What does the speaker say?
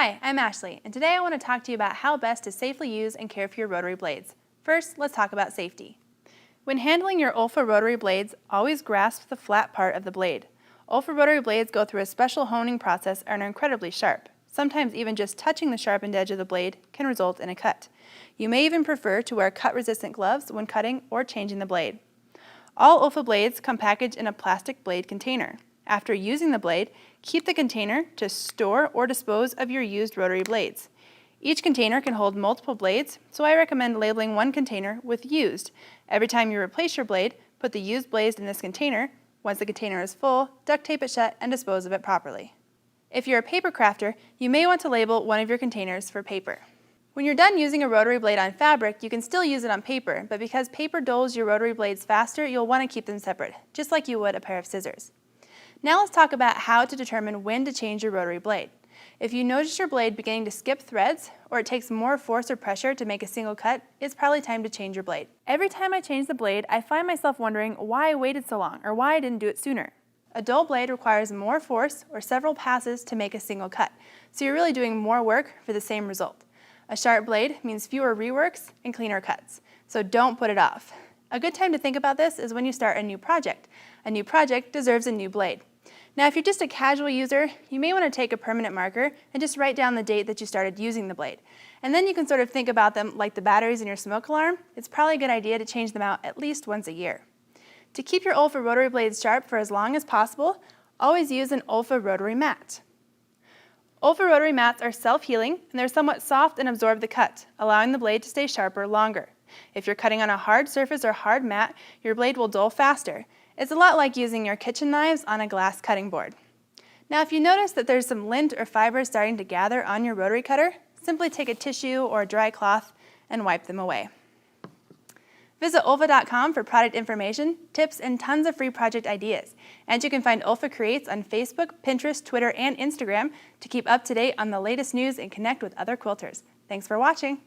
Hi, I'm Ashley, and today I want to talk to you about how best to safely use and care for your rotary blades. First, let's talk about safety. When handling your OLFA rotary blades, always grasp the flat part of the blade. OLFA rotary blades go through a special honing process and are incredibly sharp. Sometimes even just touching the sharpened edge of the blade can result in a cut. You may even prefer to wear cut-resistant gloves when cutting or changing the blade. All OLFA blades come packaged in a plastic blade container. After using the blade, keep the container to store or dispose of your used rotary blades. Each container can hold multiple blades, so I recommend labeling one container with used. Every time you replace your blade, put the used blades in this container. Once the container is full, duct tape it shut and dispose of it properly. If you're a paper crafter, you may want to label one of your containers for paper. When you're done using a rotary blade on fabric, you can still use it on paper, but because paper dulls your rotary blades faster, you'll want to keep them separate, just like you would a pair of scissors. Now let's talk about how to determine when to change your rotary blade. If you notice your blade beginning to skip threads, or it takes more force or pressure to make a single cut, it's probably time to change your blade. Every time I change the blade, I find myself wondering why I waited so long, or why I didn't do it sooner. A dull blade requires more force or several passes to make a single cut, so you're really doing more work for the same result. A sharp blade means fewer reworks and cleaner cuts, so don't put it off. A good time to think about this is when you start a new project. A new project deserves a new blade. Now, if you're just a casual user, you may want to take a permanent marker and just write down the date that you started using the blade. And then you can sort of think about them like the batteries in your smoke alarm. It's probably a good idea to change them out at least once a year. To keep your OLFA rotary blades sharp for as long as possible, always use an OLFA rotary mat. OLFA rotary mats are self-healing and they're somewhat soft and absorb the cut, allowing the blade to stay sharper longer. If you're cutting on a hard surface or hard mat, your blade will dull faster. It's a lot like using your kitchen knives on a glass cutting board. Now, if you notice that there's some lint or fiber starting to gather on your rotary cutter, simply take a tissue or a dry cloth and wipe them away. Visit OLFA.com for product information, tips, and tons of free project ideas. And you can find OLFA Creates on Facebook, Pinterest, Twitter, and Instagram to keep up to date on the latest news and connect with other quilters. Thanks for watching.